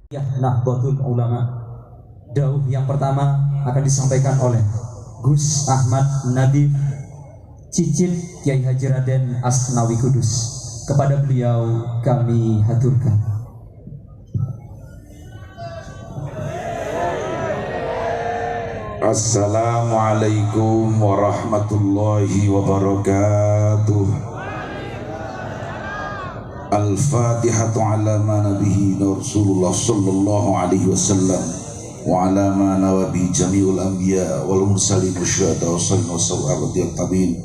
Ya, Nahdlatul Ulama. Dauh yang pertama akan disampaikan oleh Gus Ahmad Nadif Cicit Kiai Haji Raden Asnawi Kudus. Kepada beliau kami haturkan. Assalamualaikum warahmatullahi wabarakatuh. Al-Fatihatu ala ma nabihi Rasulullah sallallahu alaihi wasallam wa ala ma nawabi jami'ul anbiya wal mursalin wasyuhada wa sallallahu wa tabi'in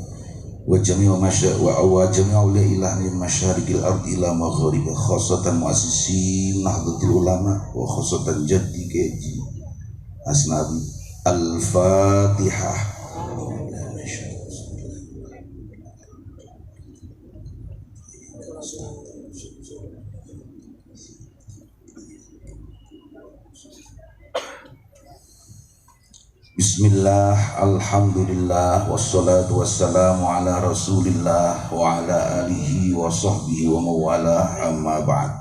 wa jami'u masya wa awa jami'u la ilaha min masyariqil ardi ila magharibi khassatan muassisi Nahdlatul Ulama wa khassatan jaddi Kiai Asnawi. Al-Fatihah. Bismillah, alhamdulillah, wassalatu wassalamu ala rasulillah wa ala alihi wa sahbihi wa mawalah, amma ba'd.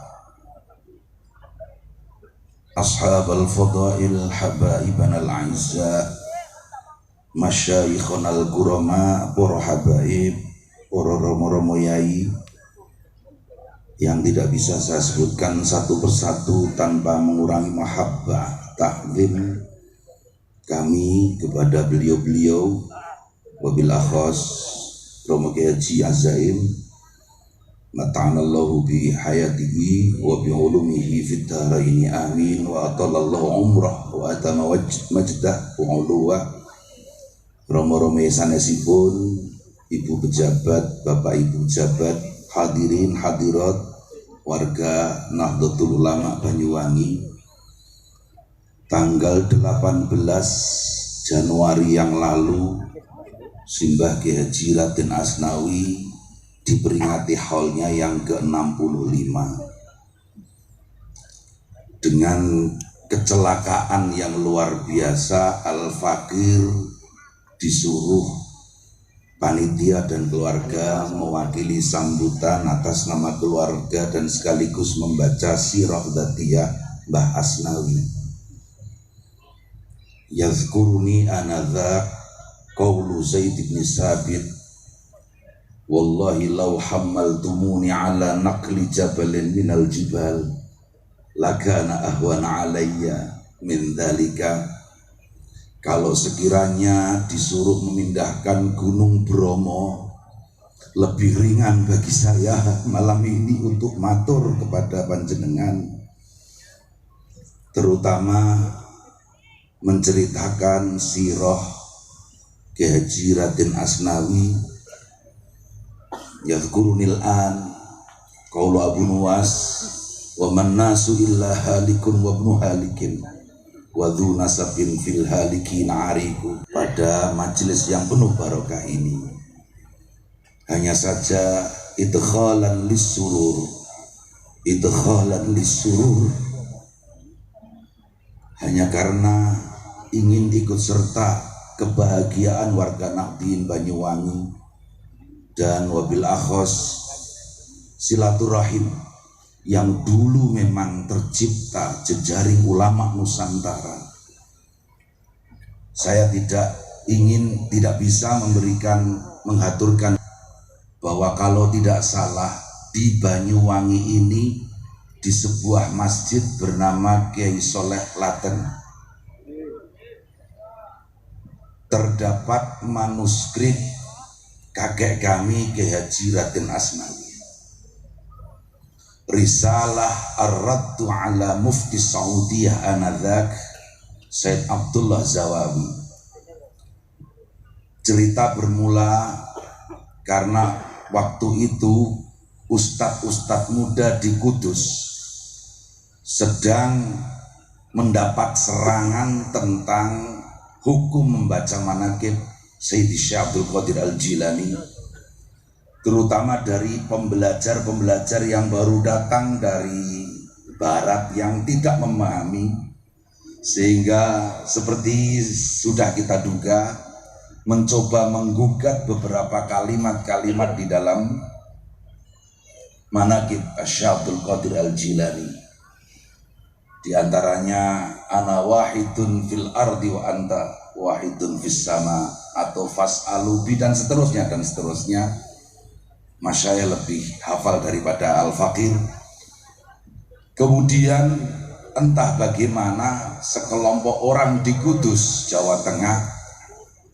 Ashab al-fadail, habaibana al-aizza, masyayikhana al-gurama, para habaib, para romo-romo yai yang tidak bisa saya sebutkan satu persatu tanpa mengurangi mahabbah, ta'zim kami kepada beliau-beliau, wabil akhos Romo Kiai Haji Azaim, mata'anallahu bi hayatihi wa bi ulumihi fid dharaini amin, wa atalallahu umrah wa atama majdah wa uluwah. Romo-romo sanesipun, ibu pejabat, bapak ibu pejabat, hadirin hadirat, warga Nahdlatul Ulama Banyuwangi. Tanggal 18 Januari yang lalu, Simbah Kiai Haji Raden Asnawi diperingati haulnya yang ke-65 dengan kecelakaan yang luar biasa. Al-Fakir disuruh panitia dan keluarga mewakili sambutan atas nama keluarga dan sekaligus membaca sirah dzatiyah Mbah Asnawi. Yazkuruni anadza qawlu Zaid bin Sabit, wallahi law hammaltumuni ala naqli jabalin minal jibal lakana ahwana alayya min dzalika. Kalau sekiranya disuruh memindahkan Gunung Bromo, lebih ringan bagi saya malam ini untuk matur kepada panjenengan, terutama menceritakan sirah Kiai Haji Raden Asnawi. Yadhkurunil an qaulu Abu Nuwas, wa man nasu illa halikun wa ibnu halikin wa dhu nasabin fil halikin ariku. Pada majelis yang penuh barokah ini, hanya saja idkhalan lis-surur, hanya karena ingin ikut serta kebahagiaan warga Nahdien Banyuwangi dan wabil akhos silaturahim yang dulu memang tercipta jejaring ulama Nusantara. Saya tidak bisa menghaturkan bahwa kalau tidak salah di Banyuwangi ini, di sebuah masjid bernama Kiai Soleh Laten, terdapat manuskrip kakek kami Kiai Haji Raden Asnawi, Risalah Ar-Raddu ala Mufti Saudiyah anadzak Said Abdullah Zawawi. Cerita bermula karena waktu itu ustadz-ustadz muda di Kudus sedang mendapat serangan tentang hukum membaca manaqib Sayyidi Syekh Abdul Qadir Al-Jilani, terutama dari pembelajar-pembelajar yang baru datang dari barat yang tidak memahami, sehingga seperti sudah kita duga mencoba menggugat beberapa kalimat-kalimat di dalam manaqib Syekh Abdul Qadir Al-Jilani. Di antaranya ana wahidun fil ardi wa anta wahidun fis sama, atau fas'alubi, dan seterusnya dan seterusnya. Mas saya lebih hafal daripada Al-Fakir. Kemudian entah bagaimana sekelompok orang di Kudus, Jawa Tengah,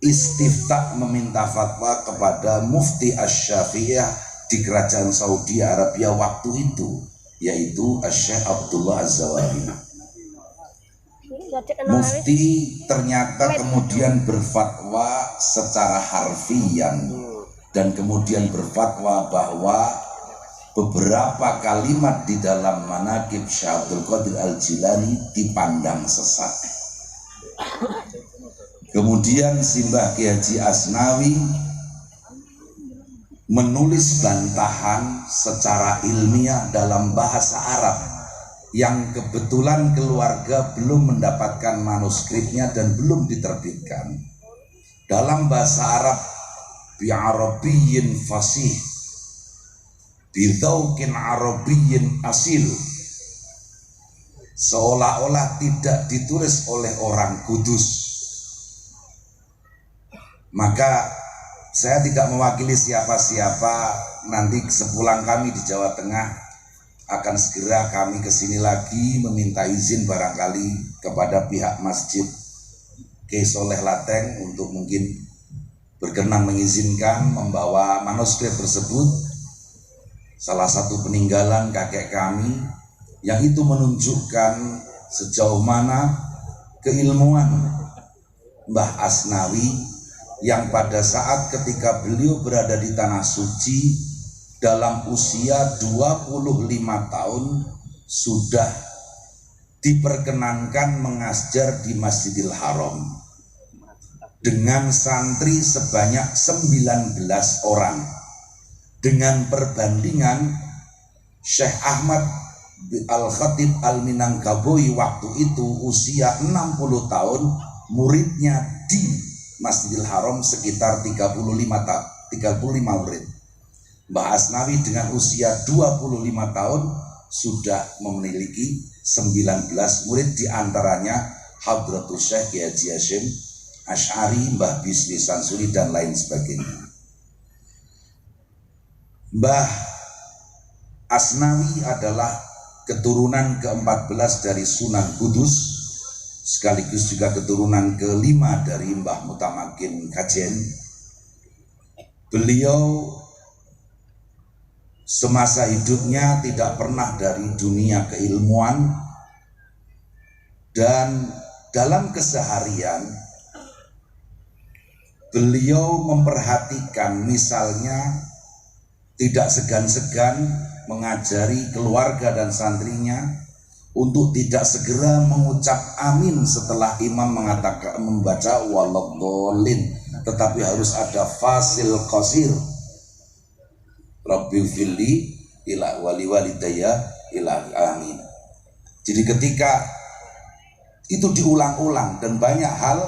istiftah meminta fatwa kepada Mufti Asy-Syafi'iyah di kerajaan Saudi Arabia waktu itu, yaitu Syekh Abdullah Az-Zawahiri. Mufti ternyata kemudian berfatwa secara harfian dan kemudian berfatwa bahwa beberapa kalimat di dalam manaqib Syekh Abdul Qadir Al-Jilani dipandang sesat. Kemudian Simbah Ki Haji Asnawi menulis bantahan secara ilmiah dalam bahasa Arab yang kebetulan keluarga belum mendapatkan manuskripnya dan belum diterbitkan. Dalam bahasa Arab bi arabiyyin fasih bi dzauqin arabiyyin asil, seolah-olah tidak ditulis oleh orang Kudus. Maka saya tidak mewakili siapa-siapa. Nanti sepulang kami di Jawa Tengah akan segera kami kesini lagi meminta izin barangkali kepada pihak Masjid Kiai Soleh Lateng untuk mungkin berkenan mengizinkan membawa manuskrip tersebut, salah satu peninggalan kakek kami, yang itu menunjukkan sejauh mana keilmuan Mbah Asnawi yang pada saat ketika beliau berada di Tanah Suci dalam usia 25 tahun sudah diperkenankan mengajar di Masjidil Haram dengan santri sebanyak 19 orang, dengan perbandingan Syekh Ahmad Al-Khatib Al-Minangkabui waktu itu usia 60 tahun, muridnya di Masjidil Haram sekitar 35 murid. Mbah Asnawi dengan usia 25 tahun sudah memiliki 19 murid, diantaranya Hadratul Syekh Kiai Haji Hasyim Asy'ari, Mbah Bisri Sansuri, dan lain sebagainya. Mbah Asnawi adalah keturunan ke-14 dari Sunan Kudus, sekaligus juga keturunan ke-5 dari Mbah Mutamakin Kajen. Beliau semasa hidupnya tidak pernah dari dunia keilmuan, dan dalam keseharian beliau memperhatikan, misalnya tidak segan-segan mengajari keluarga dan santrinya untuk tidak segera mengucap amin setelah imam mengatakan membaca waladhdallin, tetapi harus ada fasil qasir, Rabbi fili ila wali walidayya ila amin. Jadi ketika itu diulang-ulang dan banyak hal,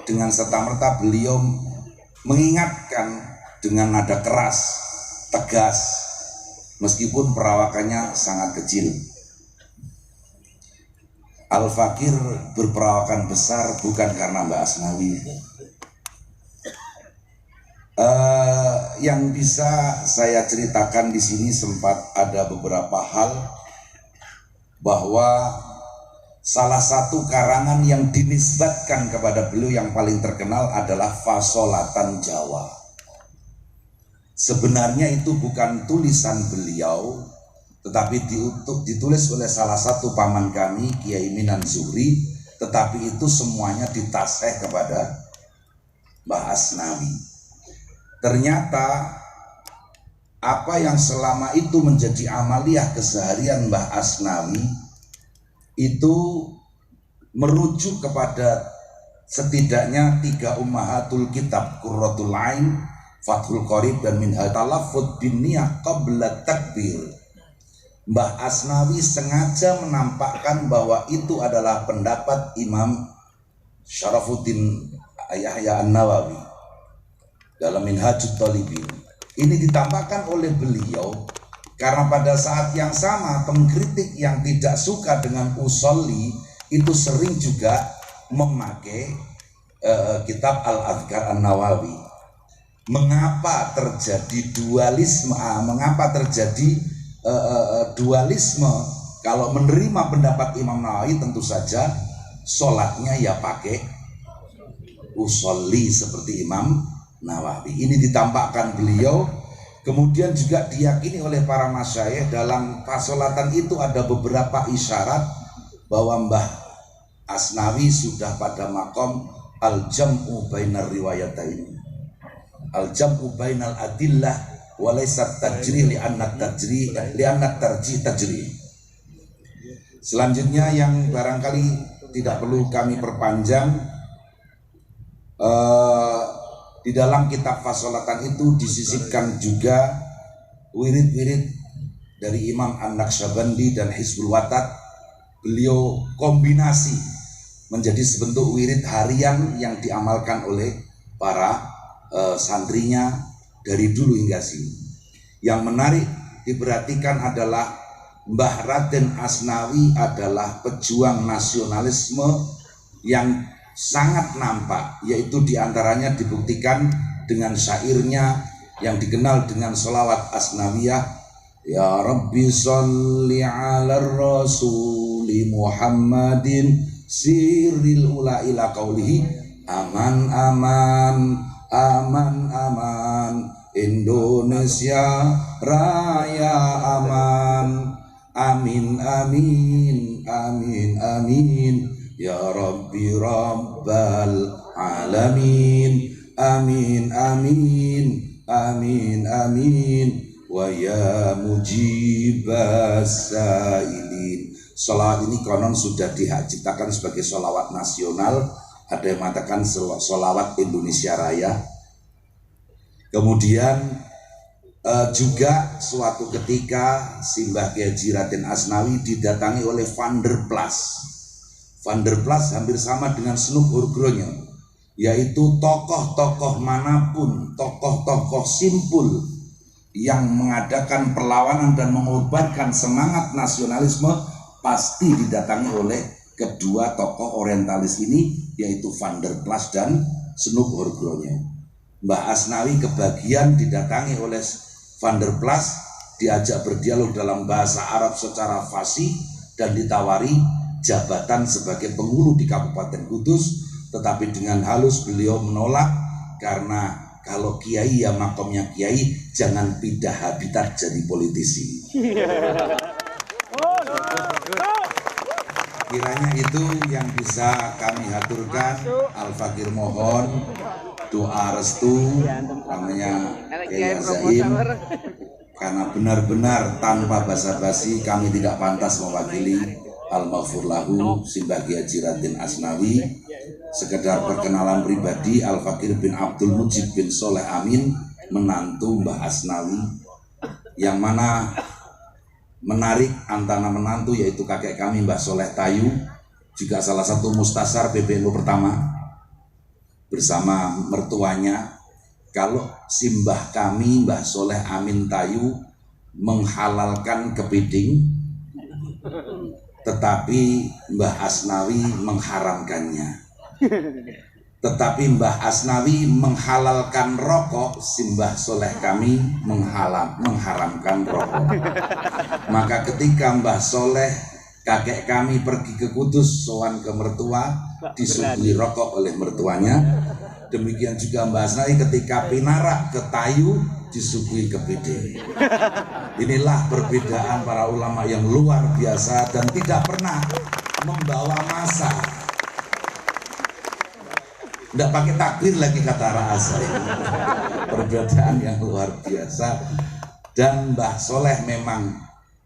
dengan serta-merta beliau mengingatkan dengan nada keras, tegas, meskipun perawakannya sangat kecil. Al-Fakir berperawakan besar bukan karena Mbah Asnawi. Yang bisa saya ceritakan di sini sempat ada beberapa hal, bahwa salah satu karangan yang dinisbatkan kepada beliau yang paling terkenal adalah Fasolatan Jawa. Sebenarnya itu bukan tulisan beliau, tetapi ditulis oleh salah satu paman kami, Kiai Minan Zuhri, tetapi itu semuanya ditasih kepada Mbah Asnawi. Ternyata apa yang selama itu menjadi amaliyah keseharian Mbah Asnawi itu merujuk kepada setidaknya 3 ummahatul kitab, Qurratul Ain, Fathul Qorib, dan Minhaj Talaffuz bin Niyah qabla takbir. Mbah Asnawi sengaja menampakkan bahwa itu adalah pendapat Imam Syarafuddin Yahya An-Nawawi dalam Minhajut Talibin. Ini ditampakkan oleh beliau Karena pada saat yang sama pengkritik yang tidak suka dengan usolli itu sering juga memakai kitab Al-Adhkar An-Nawawi. Mengapa terjadi dualisme? Mengapa terjadi dualisme? Kalau menerima pendapat Imam Nawawi tentu saja sholatnya ya pakai usolli seperti Imam Nawawi. Ini ditampakkan beliau. Kemudian juga diyakini oleh para masyayikh dalam pasolatan itu ada beberapa isyarat bahwa Mbah Asnawi sudah pada makom al-jam'u bainar riwayatain, al-jam'u bainal adillah walaysat tajri li'anna tarjih tajri. Selanjutnya yang barangkali tidak perlu kami perpanjang, di dalam kitab Fasolatan itu disisipkan juga wirid-wirid dari Imam An-Naqsyabandi dan Hizbul Watad. Beliau kombinasi menjadi sebentuk wirid harian yang diamalkan oleh para santrinya dari dulu hingga sini. Yang menarik diperhatikan adalah Mbah Raden Asnawi adalah pejuang nasionalisme yang sangat nampak, yaitu diantaranya dibuktikan dengan syairnya yang dikenal dengan sholawat Asnawiyah, Ya Rabbi sholli ala rasuli Muhammadin sirril ula ila qawlihi aman aman aman aman Indonesia Raya aman amin amin amin amin Ya Rabbi Rabbal Alamin amin amin amin amin wa ya mujibas sa'ilin. Sholawat ini konon sudah diciptakan sebagai sholawat nasional. Ada yang mengatakan sholawat Indonesia Raya. Kemudian juga suatu ketika Simbah Kiai Haji Raden Asnawi didatangi oleh Van der Plas. Van der Plas hampir sama dengan Snoek Oorgroenje, yaitu tokoh-tokoh manapun, tokoh-tokoh simpul yang mengadakan perlawanan dan mengorbankan semangat nasionalisme pasti didatangi oleh kedua tokoh orientalis ini, yaitu Van der Plas dan Snoek Oorgroenje. Mbah Asnawi kebagian didatangi oleh Van der Plas, diajak berdialog dalam bahasa Arab secara fasih dan ditawari jabatan sebagai penghulu di Kabupaten Kudus, tetapi dengan halus beliau menolak karena kalau kiai ya makomnya kiai, jangan pindah habitat jadi politisi. Kiranya itu yang bisa kami haturkan. Al-Fakir mohon doa restu namanya Kiai Zaim, karena benar-benar tanpa basa-basi kami tidak pantas mewakili Al-Maghfur lahu Simbah Kiai Haji Raden Asnawi. Sekedar perkenalan pribadi, Al-Fakir bin Abdul Mujib bin Soleh Amin, menantu Mbah Asnawi, yang mana menarik antara menantu yaitu kakek kami Mbah Soleh Tayu, juga salah satu mustasar PBNU pertama bersama mertuanya. Kalau simbah kami Mbah Soleh Amin Tayu menghalalkan kepiting, tetapi Mbah Asnawi mengharamkannya. Tetapi Mbah Asnawi menghalalkan rokok, simbah soleh kami mengharamkan rokok. Maka ketika Mbah Soleh kakek kami pergi ke Kudus sowan ke mertua, disuguhi rokok oleh mertuanya. Demikian juga Mbah Asnawi ketika pinarak ke Tayu disuguhi kepiting. Inilah perbedaan para ulama yang luar biasa dan tidak pernah membawa masa. Tidak pakai takbir lagi kata Ra'asa. Perbedaan yang luar biasa. Dan Mbah Soleh memang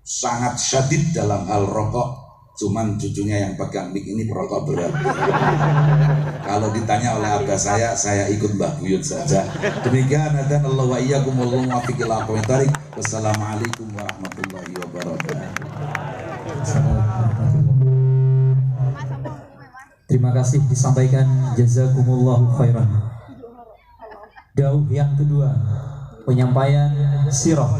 sangat syadid dalam hal rokok. Cuman cucunya yang pegang mic ini perokok berat. Kalau ditanya oleh abah saya ikut Mbah Buyut saja. Demikian dan Allah wa iyyakum wallahu muwaffiq ila aqwamit thariq. Wassalamualaikum warahmatullahi wabarakatuh. Terima kasih disampaikan, jazakumullahu khairan. Dauh yang kedua, penyampaian sirah